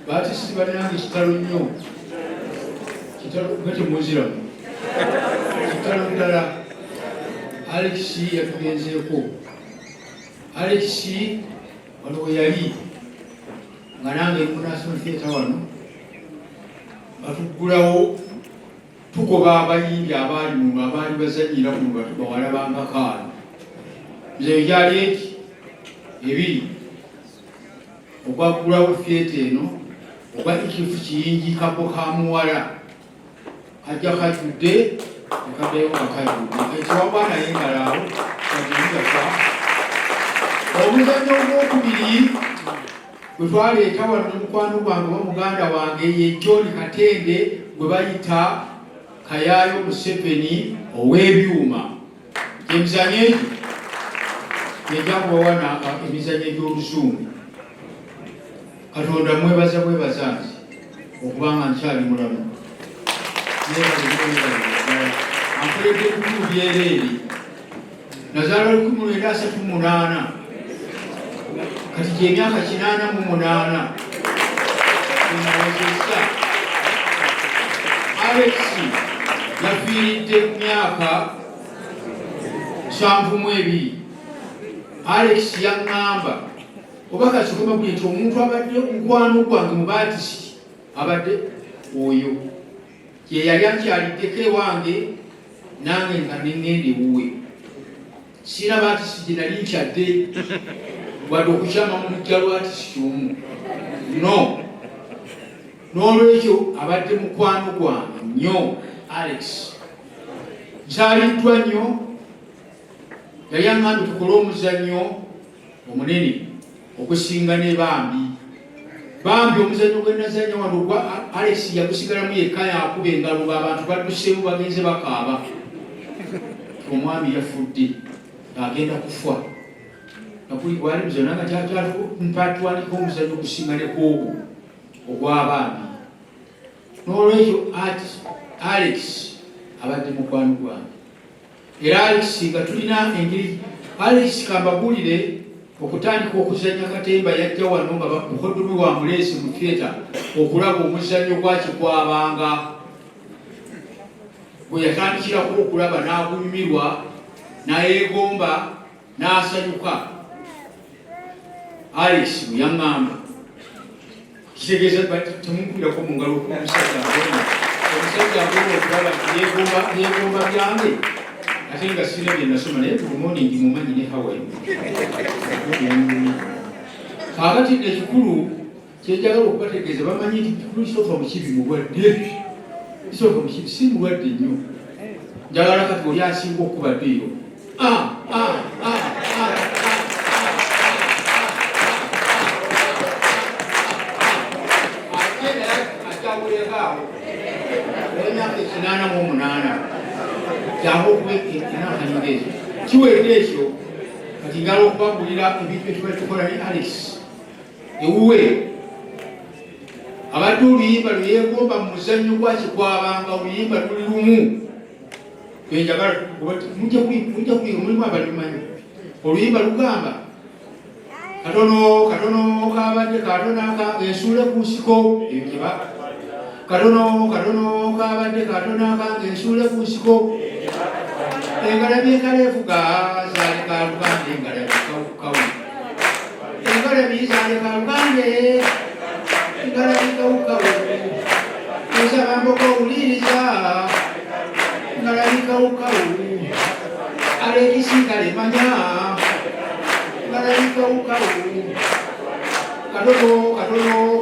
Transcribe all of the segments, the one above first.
baatisi banange kitalo nnyo kitalo bete muziramu kitalo ddala. Alex yatugenzeeko. Alex waliwo yali nga nange National Theatre wano batuggulawo tugoba abayimbi abaali muno abaali bazanyira muno batubawala bangakaano nze byali eki ebiri okwaggulawo theatre eno oba ekifu kiyingi kabo ka muwala kajja kajjudde ekaddeyo nga kajjudde ekiwabwa naye ngalaawo kajimugafa. Omuzannyo ogwokubiri gwe twaleeta wano ne mukwano gwange oba muganda wange ye John Katende gwe bayita Kayaayo Museveni ow'ebyuma. Emizannyo egyo yejakubawana emizannyo egy'oluzungu. Katonda mwebaza nze okubanga nkyali mulamu. Ankoledde ebikulu byereere. Nazaala 1938 kati gy'emyaka 88 enawozesa. Alex yafiiridde ku myaka 72. Alex yaŋŋamba oba kakikoma buli nti omuntu abadde mukwano gwange mu baatisi abadde oyo ye yali akyaliddeko ewange nange nga neŋŋenda ewuwe. Sina baatisi gye nali nkyadde wadde okukyama mu lujja lwatisi kimu no. N'olwekyo abadde mukwano gwange nnyo Alex. Nkyaliddwa nnyo. Yali aŋŋambye tukole omuzannyo omunene okusinga ne Bambi. Bambi omuzannyo gwe nazannya wano gwa Alex yagusigalamu yekka yakuba engalo ng'abantu badduseemu bagenze bakaaba. Omwami yafudde agenda kufa. Nakuli gwali muzannyo nga mpatwandika omuzannyo okusinga ne kwogwo ogw'Abambi. N'olwekyo Alex abadde mukwano gwange. Era Alex nga tulina engeri Alex kambagulire okutandika okuzannya katemba yajja wano nga mukoddomi wa muleesi mu theatre okulaba omuzannyo gwakikwabanga. Bwe yatandikirako okulaba n'agunyumirwa n'ayeegomba n'asanyuka. Alex bwe yaŋŋamba kitegeeza temumpirako mu ngalo omusajja ng'ono okulaba nti yeegomba byange ate nga sina bye nasoma naye good morning mumanyi ne Hawaii. Kaakati ekikulu kyenjagala okubategeeza bamanyi nti Christopher Mukibi mulwadde. Christopher Mukibi si mulwadde nnyo. Njagala kati oli asinga okubadde eyo. Akyawulekaawo emyaka 88 kyava okubekenakanyega ekyo kiwedde ekyo kati ngala okubagulira ebintu etuba tukola ne Alex ewuwe. Abadde oluyimba lweyeegomba mu muzannyo gwakikwabanga oluyimba luli lumu. Enjagala mujja kuyiga mulimu abalimanyi. Oluyimba lugamba katono kabadde katono ensuule ku nsiko ekiba katono kabadde katono akange ensuule ku nsiko engalabi ekaleefuga zaali kalugande engalabi kawukawu engalabi zaali kalugande engalabi kawukawu nsaba mboko owuliriza engalabi kawukawu alekisigale manya engalabi kawukawu katono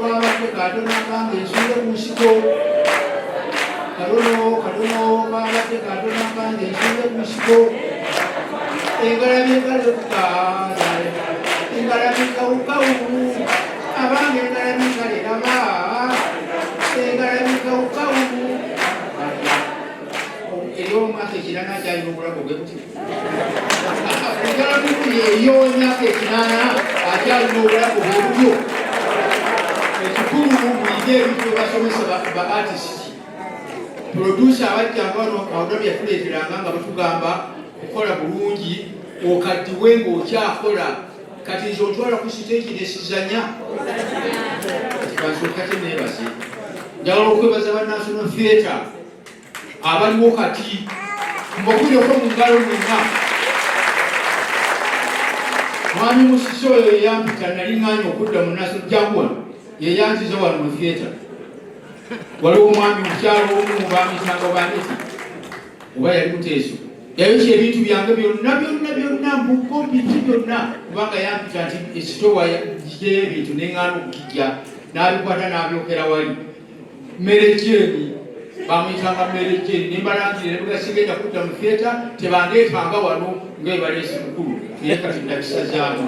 kabadde katono akange ensuule ku nsiko katono kabadde katono akange ensuule ku nsiko engalabi ekaleefuga engalabi kawukawu abange engalabi kaleraba engalabi kawukawu eriyo omwaka ekinaana akyalina obulago bwe buti engalabi eyo emyaka ekinaana akyalina obulago bwe butyo. Ekikulu muyige ebintu basomesa ba artist producer abajjanga wano awudamu yatuleeteranga nga batugamba kukola bulungi okaddiwe ng'okyakola kati nze otwala ku siteegi nesizanya kati nebaze njagala okwebaza ba National Theatre abaliwo kati mbakulyeko mu ngalo mwenna. Mwami Musisi oyo yeyampita nali nganya okudda mu National Jaguar yeyanziza wano mu theatre. Waliwo omwami mukyalo omu bamitanga baneti oba yali Muteeso yayokya ebintu byange byonna mukompiti byonna kubanga yampita nti esitowa gijeyo ebintu neŋŋaana okukijja n'abikwata n'abyokera wali Merejeni bamuyitanga Merejeni nembalangire nebugasigenda kudda mu theatre tebandeetanga wano ngaebaleesi mukulu naye kati nabisazaamu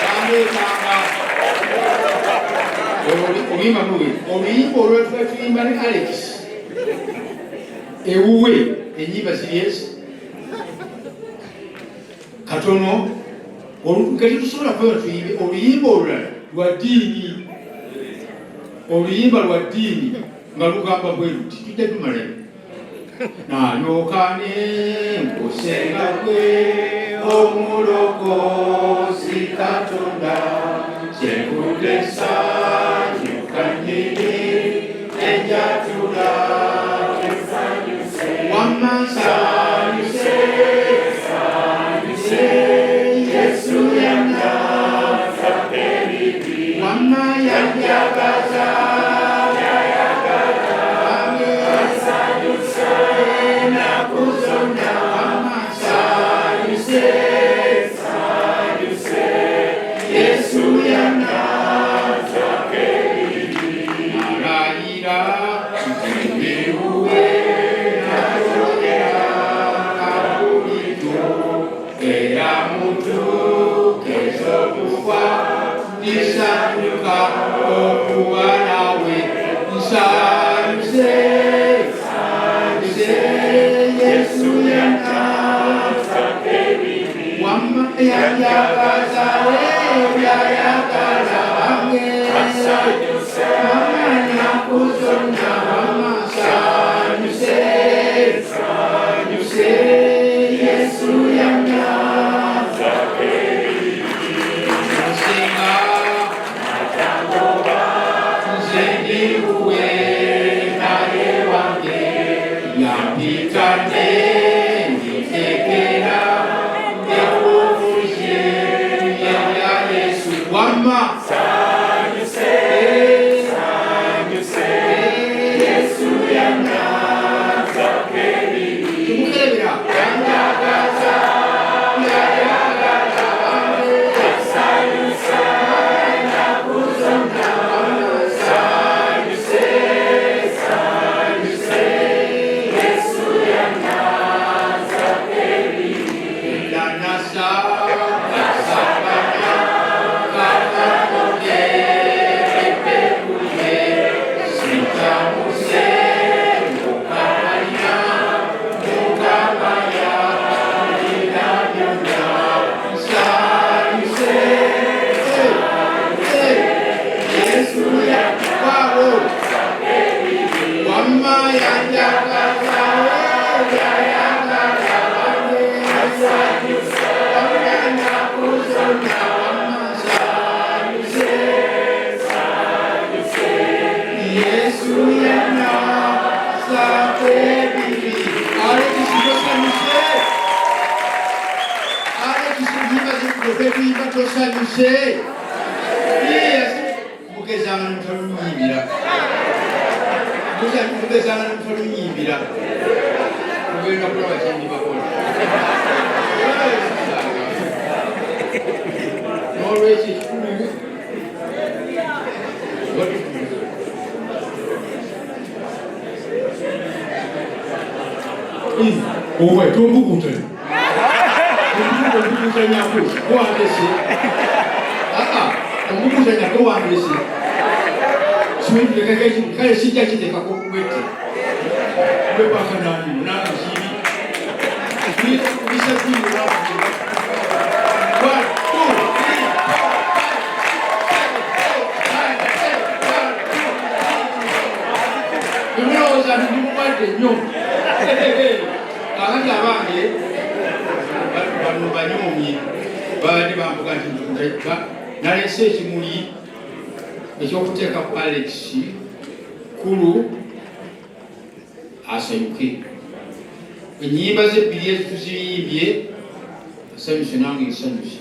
bandeetanga oluyimba muwe oluyimba olwetuyimba ne Alex ewuwe enyimba ziriesi katono kati tusobola kweba tuyimbe oluyimba olulala lwa ddiini oluyimba lwa ddiini nga lugamba bwe luti tujja tumalayo nalokane nkusenga gwe omulokozi Katonda kyekutesa nyukanyini enjatula wamasanyuse Yesu yangaza wama yanjagaza wasanyuse nakuzonda wamasanyuse Yesu yangaza marayira mbiuwe natokera kabulito era mutu kezokufa nisanyuka okuba nawe nsanyuse Yesu yangaza wama yanjagaza yayagala wange wama nakuzonda wama sanyuse Yesu yangaza nsenga nze ndiuwe naye wange yampitane nditekera wama sanyuse Yesu yangaza tumukerebera yanjagaza yayagala sanyuse nakuzonda sanyuse Yesu yangaza lanasa mugezanga kugenda kulaba kyendi bakola n'olwekyo ekikulu owe tombukutanya ombukutanyako kowandese ombukutanya kowandese kale sijja kitekako kubwete kwebakanani nakuziri bisatulira emulowooza ndimukwate nnyo kakati abange banyoomye babadde bambuga nti nalese ekimuli ekyokuteeka ku Alex kulu asayuke. Ennyimba z'ebbiri ezituziyimbye asanyuse nange nsanyuse.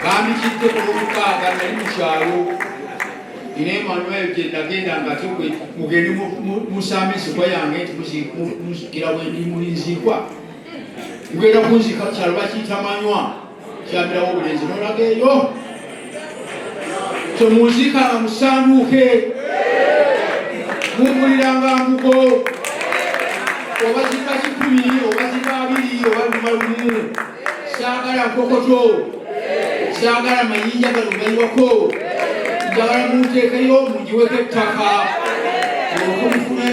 Bambikidde ku Lwomukaaga nali mu kyalo ine Emmanuel gye nagenda nga ate mugende musamba ensigwa yange nti muzikira bwendi mulinziikwa mugenda kunzika kyalo bakiyita Manywa kyamirawo obulenzi nolaga eyo temunziikanga musanduuke mumpuliranga mbugo oba zika 10 oba zika 2 oba lumalumu. Saagala nkokoto, saagala mayinja gano galiwako, njagala munteekeyo mugiweko ettaka okumufuna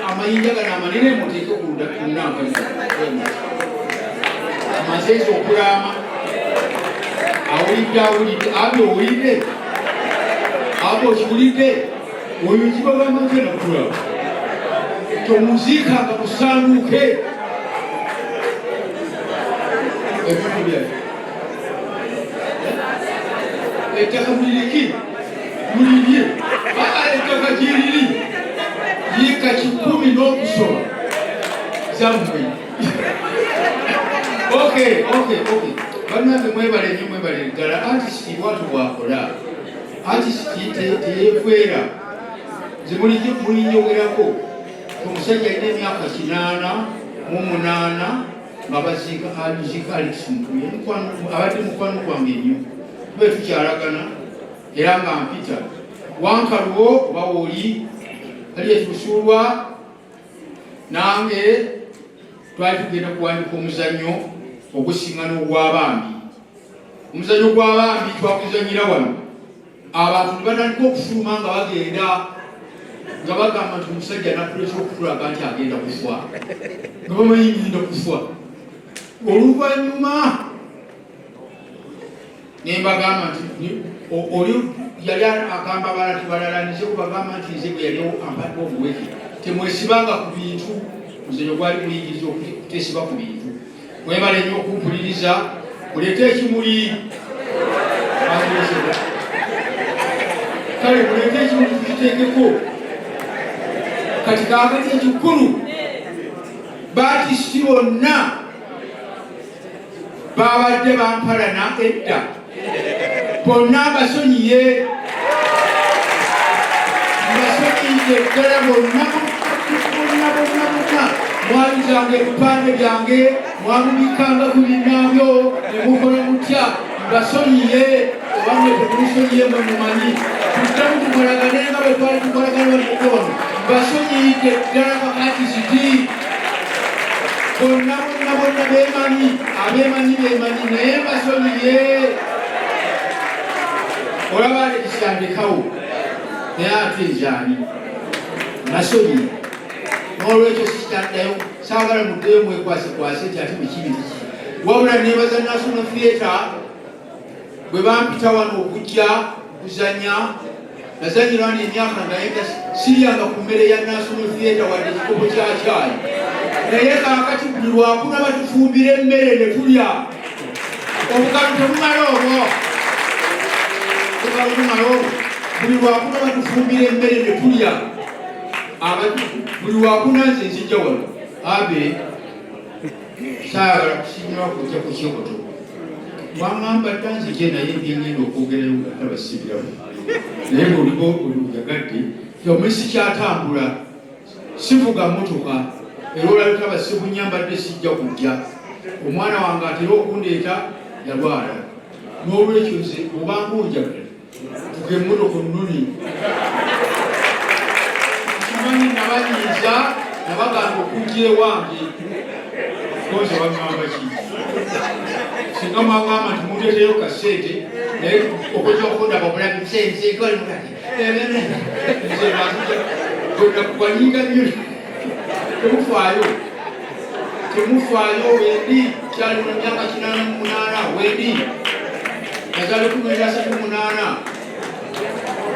amayinja gano amanene muteeke ku nnanka amazeezi okulaama. Awulidde abe owulidde abo okiwulidde oyo kibagamba ntena kulaba tomuziikanga musanduuke ebintu byayo ettaka muliriki mulirye ettaka gyeriri yiika 10 n'okusoba zammwe. Okay. Bannange mwebale nnyo mwebale ddala. Artist bwatu bwakola artist teyeefwera nze mulinyogerako omusajja alina emyaka 88 nga baziika Alex Mpuye abadde mukwano gwange nnyo tube tukyalagana era nga mpita wankaluwo oba wooli ali etusuulwa nange twali tugenda kuwandika omuzannyo ogusiŋŋana ogw'abaambi. Omuzannyo gw'abaambi twakuzannyira wano abantu ne batandika okufuluma nga bagenda nga bagamba nti omusajja nakulesa okutulaga nti agenda kufa nga bamanyi ngenda kufa. Oluvannyuma ne mbagamba nti oli yali agamba abantu balala nize kubagamba nti nze bwe yali ampadde obuweke temwesibanga ku bintu. Omuzannyo gwali guyigiriza okutesiba ku bintu. Mwebale nnyo okumpuliriza muleete ekimuli kale muleete ekimuli tukiteekeko. Kati kaakati ekikulu baatisiti bonna babadde bampalana edda bonna mbasonyiye ddala bonna mwabizanga ebipande byange mwamubikanga ku binnabyo ne mukola mutya mbasonyiye obamwe temulusonyiye mwe mumanyi tuddamu tukolagane nga bwe twali tukolagana bamukono mbasonyiyidde ddala bakatisiti bonna bemanyi abemanyi naye mbasonyiye. Olaba ekisandikawo naye ate nzani nasonyiye n'olwekyo sikitaddayo saagala muddeyo mwekwasekwase nti ate bikibiri wabula nebaza National Theatre bwe bampita wano okujja kuzanya nazanyirwa n'emyaka naye siryanga ku mmere ya National Theatre wadde ekikopo kya caayi naye kaakati buli lwakuna batufumbira emmere ne tulya obukalu tebumala obwo buli lwakuna batufumbira emmere ne tulya buli wakuna nze nzijja wano abe saagala kusinyira kujja ku kyokoto mwangamba tanzije naye byengenda okwogerayo tabasibiramu naye bwolibo oluyagadde omwesi kyatambula sivuga motoka era olabika basibunyambadde sijja kujja omwana wange atera okundeeta yalwala n'olwekyo nze obanga onjagala tuge motoka nnuni kimanyi nabanyiiza nabagamba okujja ewange koze bagamba ki singa mwagamba nti muteeteyo kasente naye okujja okundaba obulabi nzekwanyiga nnyo temufaayo wendi kyali mu myaka 88 wendi nazale 38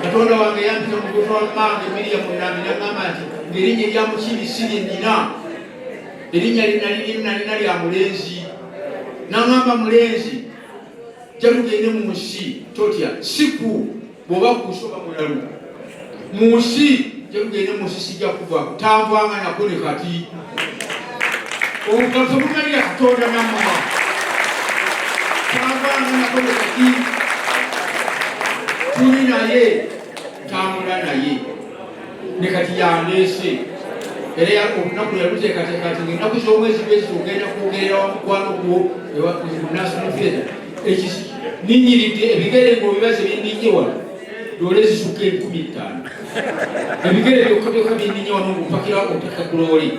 Katonda wange yampita mu lubuto lwa mmange Miriyamu Nambi n'agamba nti ng'erinnya erya Mukibi si lye nnina, erinnya lye nalina lya mulenzi n'angamba mulenzi jalugende mu nsi totya siku bw'oba kusoba mulalu mu nsi jalugende mu nsi sijja kuva tanvanga nako ne kati obukasobumalira katonda namama tanvanga nako ne kati tuli naye tambula naye ne kati yandeese era olunaku yaluteekateekati ngaennaku z'omwezi bwezi ogenda kwogerera wamukwano gwo national theatre ninyiridde ebigere ng'obibaze byenninye wano doole zisukka 15,000 ebigere byokka byenninye wano ngupakira oteka gulooli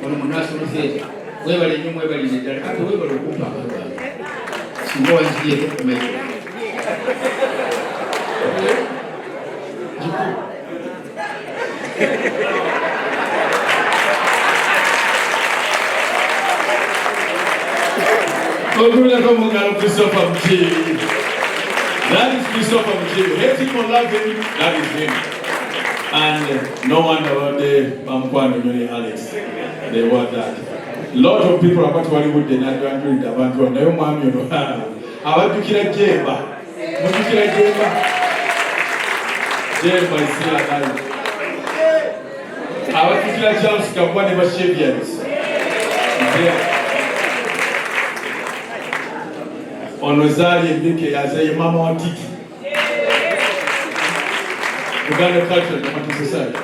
wano mu national theatre webale nnyo mwebalire ddala ate webale okumpa akagala singa wanziriyeko kumanya Christopher Muchiri. That is Christopher Muchiri. Hate him or love him, that is him. And no one about the Mamkwano Yoni Alex. They want that. A lot of people about Hollywood, they're not doing the Mamkwano. They don't want you to have. I want to kill a Jemba. Want to kill a Jemba? Jemba is still alive. I want to kill a Charles Kabwane Bashevians. Onozali Mbike yazaye mama wa Tiki. Uganda Cultural Dramatic Society.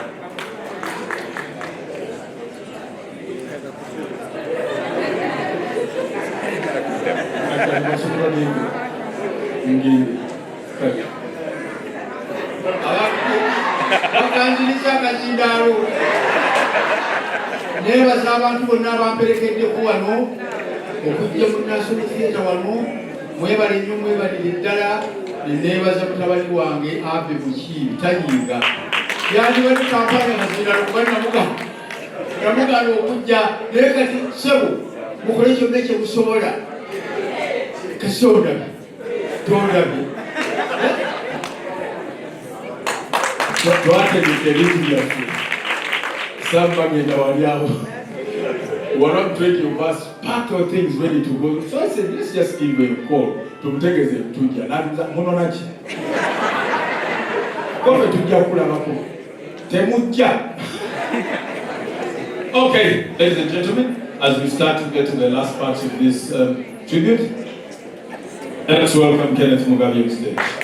Akanjiriza akazindalo nebaza abantu bonna abamperekeddeko wano okujja mu national theatre wano mwebale nnyo mwebalire ddala neneebaza mutabani wange Abe Mukiibi tanyinga yandibadde kampanya kazindalo kuba namugaana okujja naye kati sebo mukole kyonna kyemusobola kasi ondabye tondabye twategeka ebintu byaffe sabbagenda wali awo we're not trying to pass part of things ready to go. So I said, let's just give him a call. Tumutegeze tujja. Munonachi. Kofe tujja kula bako. Temujja. Okay, ladies and gentlemen, as we start to get to the last part of this tribute, let's welcome Kenneth Mugabe on stage.